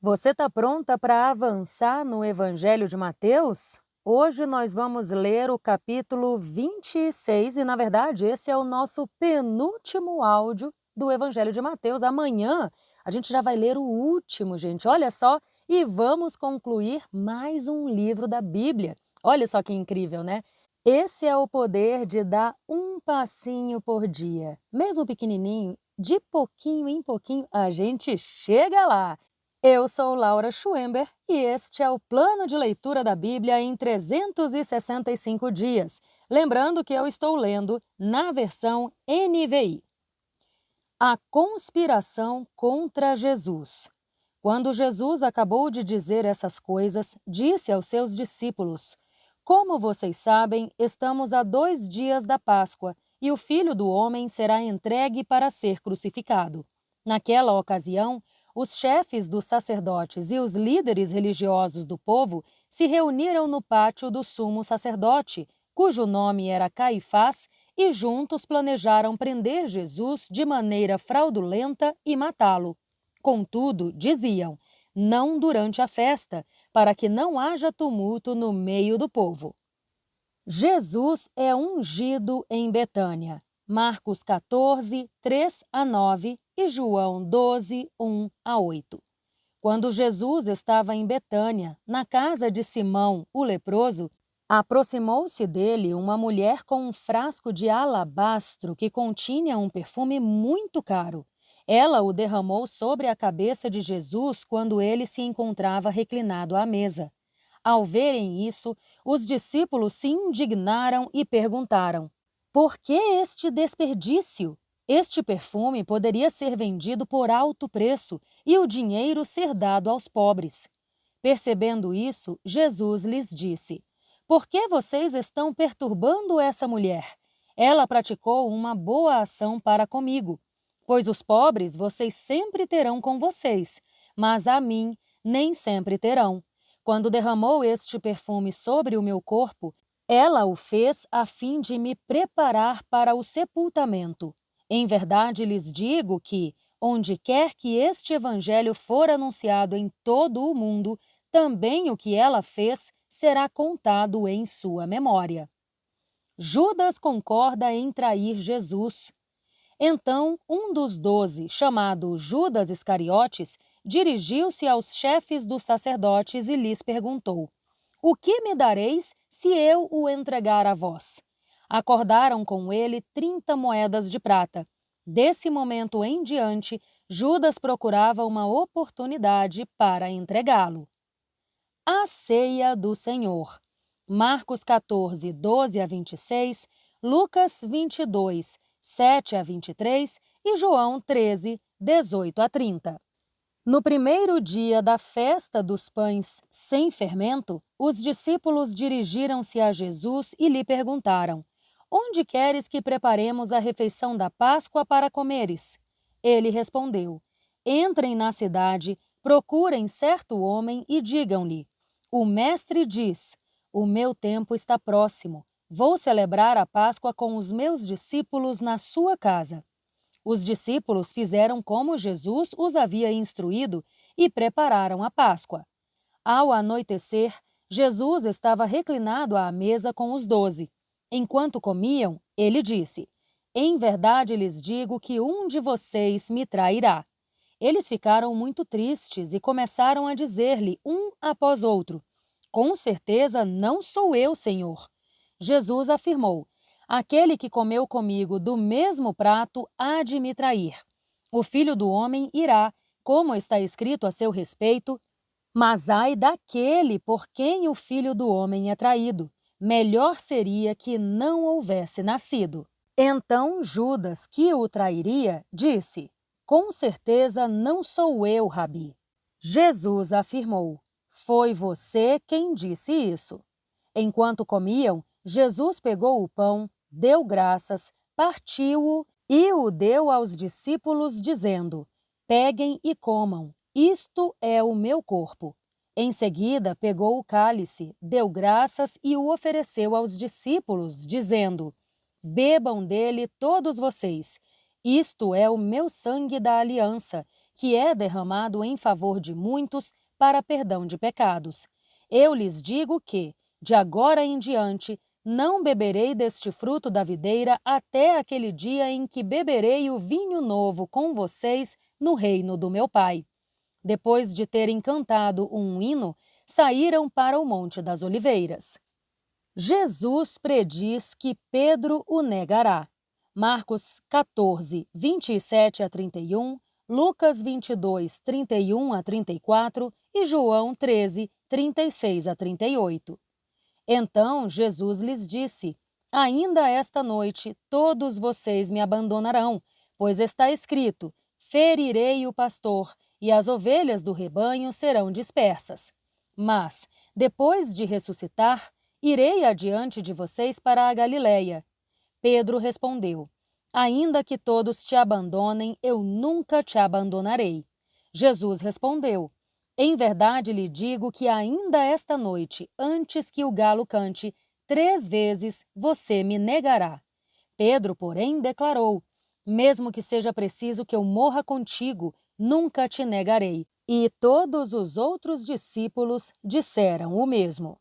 Você está pronta para avançar no Evangelho de Mateus? Hoje nós vamos ler o capítulo 26 e, na verdade, esse é o nosso penúltimo áudio do Evangelho de Mateus. Amanhã a gente já vai ler o último, gente. Olha só, e vamos concluir mais um livro da Bíblia. Olha só que incrível, né? Esse é o poder de dar um passinho por dia. Mesmo pequenininho, de pouquinho em pouquinho, a gente chega lá. Eu sou Laura Schwember e este é o plano de leitura da Bíblia em 365 dias. Lembrando que eu estou lendo na versão NVI. A conspiração contra Jesus. Quando Jesus acabou de dizer essas coisas, disse aos seus discípulos: Como vocês sabem, estamos a 2 dias da Páscoa e o Filho do Homem será entregue para ser crucificado. Naquela ocasião, os chefes dos sacerdotes e os líderes religiosos do povo se reuniram no pátio do sumo sacerdote, cujo nome era Caifás, e juntos planejaram prender Jesus de maneira fraudulenta e matá-lo. Contudo, diziam, não durante a festa, para que não haja tumulto no meio do povo. Jesus é ungido em Betânia. Marcos 14, 3-9 e João 12, 1-8. Quando Jesus estava em Betânia, na casa de Simão, o leproso, aproximou-se dele uma mulher com um frasco de alabastro que continha um perfume muito caro. Ela o derramou sobre a cabeça de Jesus quando ele se encontrava reclinado à mesa. Ao verem isso, os discípulos se indignaram e perguntaram: Por que este desperdício? Este perfume poderia ser vendido por alto preço e o dinheiro ser dado aos pobres. Percebendo isso, Jesus lhes disse: Por que vocês estão perturbando essa mulher? Ela praticou uma boa ação para comigo. Pois os pobres vocês sempre terão com vocês, mas a mim nem sempre terão. Quando derramou este perfume sobre o meu corpo, ela o fez a fim de me preparar para o sepultamento. Em verdade lhes digo que, onde quer que este evangelho for anunciado em todo o mundo, também o que ela fez será contado em sua memória. Judas concorda em trair Jesus. Então, um dos 12, chamado Judas Iscariotes, dirigiu-se aos chefes dos sacerdotes e lhes perguntou: O que me dareis se eu o entregar a vós? Acordaram com ele 30 moedas de prata. Desse momento em diante, Judas procurava uma oportunidade para entregá-lo. A ceia do Senhor. Marcos 14, 12-26, Lucas 22, 7-23 e João 13, 18-30. No primeiro dia da festa dos pães sem fermento, os discípulos dirigiram-se a Jesus e lhe perguntaram: Onde queres que preparemos a refeição da Páscoa para comeres? Ele respondeu: Entrem na cidade, procurem certo homem e digam-lhe: O mestre diz: O meu tempo está próximo. Vou celebrar a Páscoa com os meus discípulos na sua casa. Os discípulos fizeram como Jesus os havia instruído e prepararam a Páscoa. Ao anoitecer, Jesus estava reclinado à mesa com os 12. Enquanto comiam, ele disse: Em verdade lhes digo que um de vocês me trairá. Eles ficaram muito tristes e começaram a dizer-lhe, um após outro: Com certeza não sou eu, Senhor. Jesus afirmou: Aquele que comeu comigo do mesmo prato há de me trair. O Filho do Homem irá, como está escrito a seu respeito, mas ai daquele por quem o Filho do Homem é traído. Melhor seria que não houvesse nascido. Então Judas, que o trairia, disse: Com certeza não sou eu, Rabi. Jesus afirmou: Foi você quem disse isso. Enquanto comiam, Jesus pegou o pão, deu graças, partiu-o e o deu aos discípulos, dizendo: Peguem e comam, isto é o meu corpo. Em seguida, pegou o cálice, deu graças e o ofereceu aos discípulos, dizendo: Bebam dele todos vocês. Isto é o meu sangue da aliança, que é derramado em favor de muitos para perdão de pecados. Eu lhes digo que, de agora em diante, não beberei deste fruto da videira até aquele dia em que beberei o vinho novo com vocês no reino do meu Pai. Depois de terem cantado um hino, saíram para o Monte das Oliveiras. Jesus prediz que Pedro o negará. Marcos 14, 27 a 31, Lucas 22, 31 a 34 e João 13, 36 a 38. Então Jesus lhes disse: Ainda esta noite todos vocês me abandonarão, pois está escrito: ferirei o pastor, e as ovelhas do rebanho serão dispersas. Mas, depois de ressuscitar, irei adiante de vocês para a Galiléia. Pedro respondeu: Ainda que todos te abandonem, eu nunca te abandonarei. Jesus respondeu: Em verdade lhe digo que ainda esta noite, antes que o galo cante, 3 vezes você me negará. Pedro, porém, declarou: Mesmo que seja preciso que eu morra contigo, nunca te negarei. E todos os outros discípulos disseram o mesmo.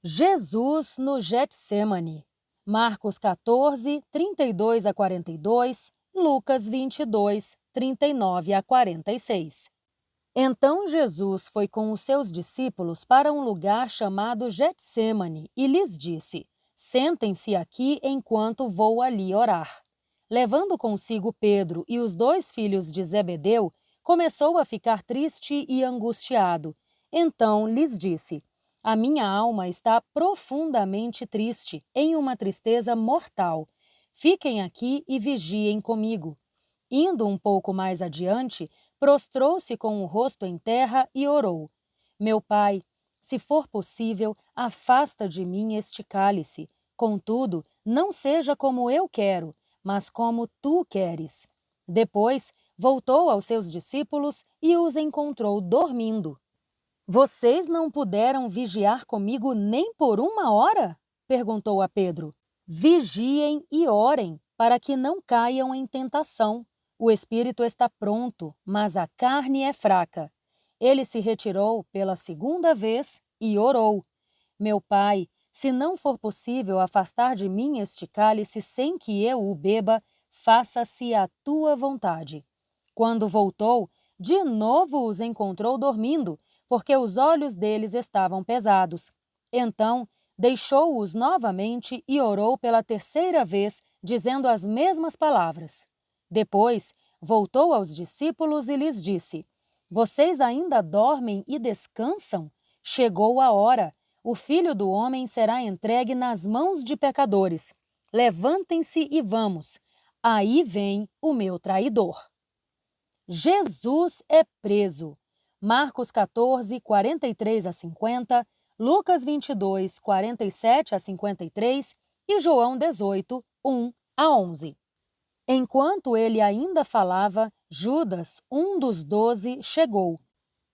Jesus no Getsêmani. Marcos 14, 32 a 42, Lucas 22, 39 a 46. Então Jesus foi com os seus discípulos para um lugar chamado Getsêmani e lhes disse: Sentem-se aqui enquanto vou ali orar. Levando consigo Pedro e os 2 filhos de Zebedeu, começou a ficar triste e angustiado. Então lhes disse: A minha alma está profundamente triste, em uma tristeza mortal. Fiquem aqui e vigiem comigo. Indo um pouco mais adiante, prostrou-se com o rosto em terra e orou: Meu pai, se for possível, afasta de mim este cálice. Contudo, não seja como eu quero, mas como tu queres. Depois, voltou aos seus discípulos e os encontrou dormindo. Vocês não puderam vigiar comigo nem por 1 hora? Perguntou a Pedro. Vigiem e orem, para que não caiam em tentação. O espírito está pronto, mas a carne é fraca. Ele se retirou pela 2ª vez e orou: Meu pai, se não for possível afastar de mim este cálice sem que eu o beba, faça-se a tua vontade. Quando voltou, de novo os encontrou dormindo, porque os olhos deles estavam pesados. Então, deixou-os novamente e orou pela 3ª vez, dizendo as mesmas palavras. Depois, voltou aos discípulos e lhes disse: Vocês ainda dormem e descansam? Chegou a hora. O Filho do Homem será entregue nas mãos de pecadores. Levantem-se e vamos. Aí vem o meu traidor. Jesus é preso. Marcos 14, 43 a 50, Lucas 22, 47 a 53 e João 18, 1 a 11. Enquanto ele ainda falava, Judas, um dos 12, chegou.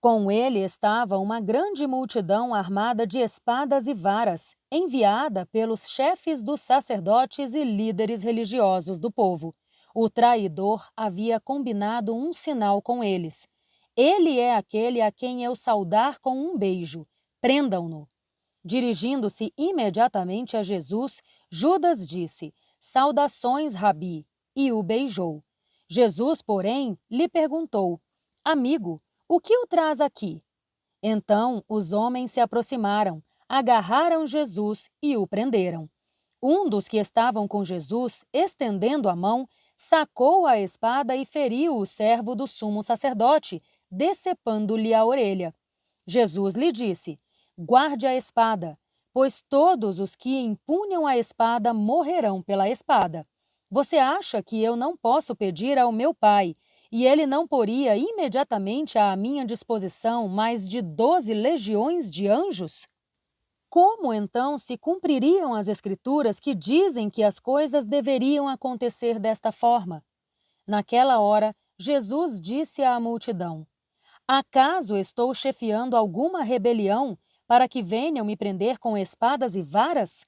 Com ele estava uma grande multidão armada de espadas e varas, enviada pelos chefes dos sacerdotes e líderes religiosos do povo. O traidor havia combinado um sinal com eles. Ele é aquele a quem eu saudar com um beijo. Prendam-no. Dirigindo-se imediatamente a Jesus, Judas disse: Saudações, Rabi, e o beijou. Jesus, porém, lhe perguntou: Amigo, o que o traz aqui? Então os homens se aproximaram, agarraram Jesus e o prenderam. Um dos que estavam com Jesus, estendendo a mão, sacou a espada e feriu o servo do sumo sacerdote, decepando-lhe a orelha. Jesus lhe disse: Guarde a espada, pois todos os que empunham a espada morrerão pela espada. Você acha que eu não posso pedir ao meu Pai, e ele não poria imediatamente à minha disposição mais de 12 legiões de anjos? Como então se cumpririam as Escrituras que dizem que as coisas deveriam acontecer desta forma? Naquela hora, Jesus disse à multidão: Acaso estou chefiando alguma rebelião para que venham me prender com espadas e varas?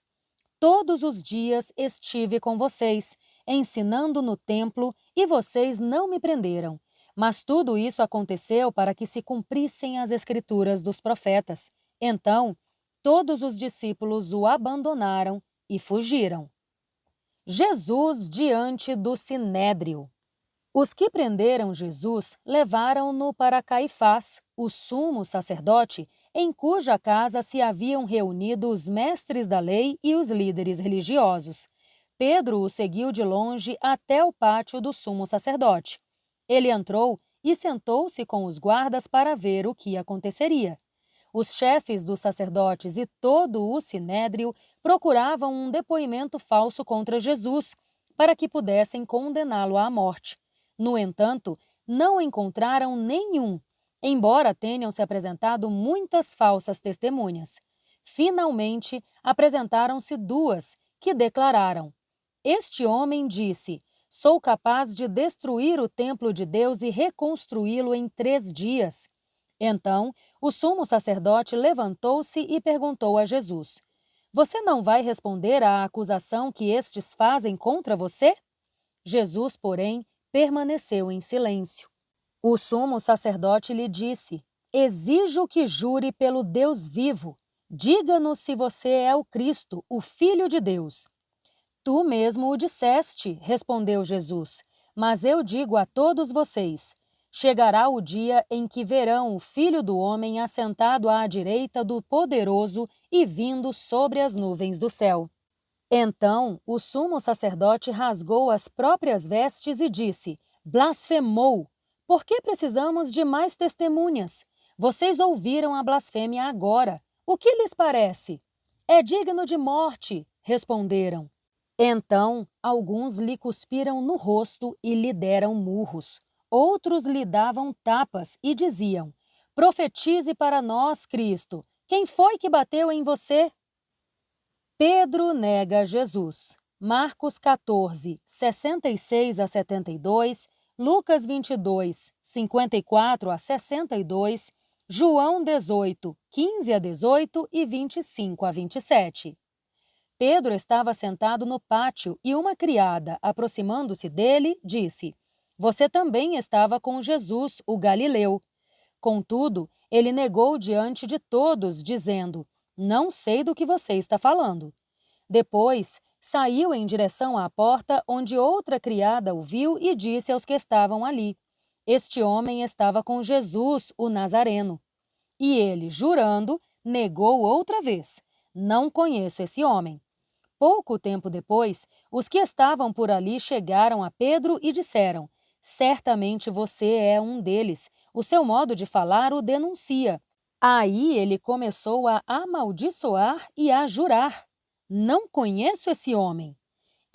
Todos os dias estive com vocês, ensinando no templo, e vocês não me prenderam. Mas tudo isso aconteceu para que se cumprissem as escrituras dos profetas. Então, todos os discípulos o abandonaram e fugiram. Jesus diante do Sinédrio. Os que prenderam Jesus levaram-no para Caifás, o sumo sacerdote, em cuja casa se haviam reunido os mestres da lei e os líderes religiosos. Pedro o seguiu de longe até o pátio do sumo sacerdote. Ele entrou e sentou-se com os guardas para ver o que aconteceria. Os chefes dos sacerdotes e todo o sinédrio procuravam um depoimento falso contra Jesus, para que pudessem condená-lo à morte. No entanto, não encontraram nenhum, embora tenham se apresentado muitas falsas testemunhas. Finalmente, apresentaram-se duas, que declararam: Este homem disse: Sou capaz de destruir o templo de Deus e reconstruí-lo em 3 dias. Então, o sumo sacerdote levantou-se e perguntou a Jesus: Você não vai responder à acusação que estes fazem contra você? Jesus, porém, permaneceu em silêncio. O sumo sacerdote lhe disse: Exijo que jure pelo Deus vivo. Diga-nos se você é o Cristo, o Filho de Deus. Tu mesmo o disseste, respondeu Jesus, mas eu digo a todos vocês: chegará o dia em que verão o Filho do Homem assentado à direita do Poderoso e vindo sobre as nuvens do céu. Então o sumo sacerdote rasgou as próprias vestes e disse: Blasfemou! Por que precisamos de mais testemunhas? Vocês ouviram a blasfêmia agora. O que lhes parece? É digno de morte, responderam. Então, alguns lhe cuspiram no rosto e lhe deram murros. Outros lhe davam tapas e diziam: Profetize para nós, Cristo. Quem foi que bateu em você? Pedro nega Jesus. Marcos 14, 66 a 72, Lucas 22, 54 a 62, João 18, 15 a 18 e 25 a 27. Pedro estava sentado no pátio e uma criada, aproximando-se dele, disse: Você também estava com Jesus, o Galileu. Contudo, ele negou diante de todos, dizendo: Não sei do que você está falando. Depois, saiu em direção à porta, onde outra criada o viu e disse aos que estavam ali: Este homem estava com Jesus, o Nazareno. E ele, jurando, negou outra vez: Não conheço esse homem. Pouco tempo depois, os que estavam por ali chegaram a Pedro e disseram: Certamente você é um deles. O seu modo de falar o denuncia. Aí ele começou a amaldiçoar e a jurar: Não conheço esse homem.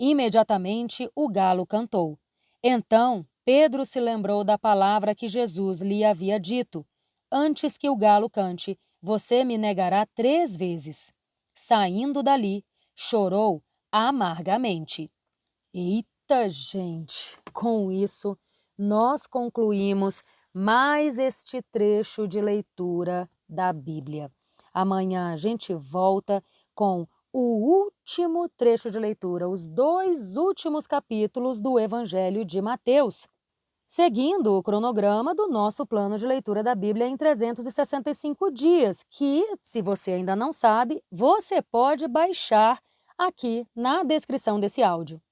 Imediatamente o galo cantou. Então Pedro se lembrou da palavra que Jesus lhe havia dito: Antes que o galo cante, você me negará 3 vezes. Saindo dali, chorou amargamente. Eita, gente! Com isso, nós concluímos mais este trecho de leitura da Bíblia. Amanhã a gente volta com o último trecho de leitura, os 2 últimos capítulos do Evangelho de Mateus, seguindo o cronograma do nosso plano de leitura da Bíblia em 365 dias, que, se você ainda não sabe, você pode baixar aqui na descrição desse áudio.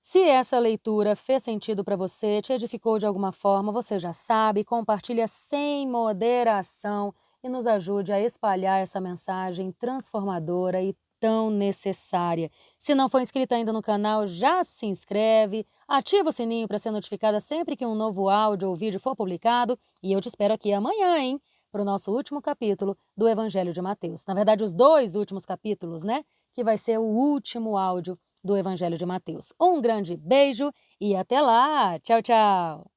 Se essa leitura fez sentido para você, te edificou de alguma forma, você já sabe, compartilha sem moderação e nos ajude a espalhar essa mensagem transformadora e tão necessária. Se não for inscrito ainda no canal, já se inscreve, ativa o sininho para ser notificada sempre que um novo áudio ou vídeo for publicado e eu te espero aqui amanhã, hein, para o nosso último capítulo do Evangelho de Mateus. Na verdade, os 2 últimos capítulos, né, que vai ser o último áudio do Evangelho de Mateus. Um grande beijo e até lá! Tchau, tchau!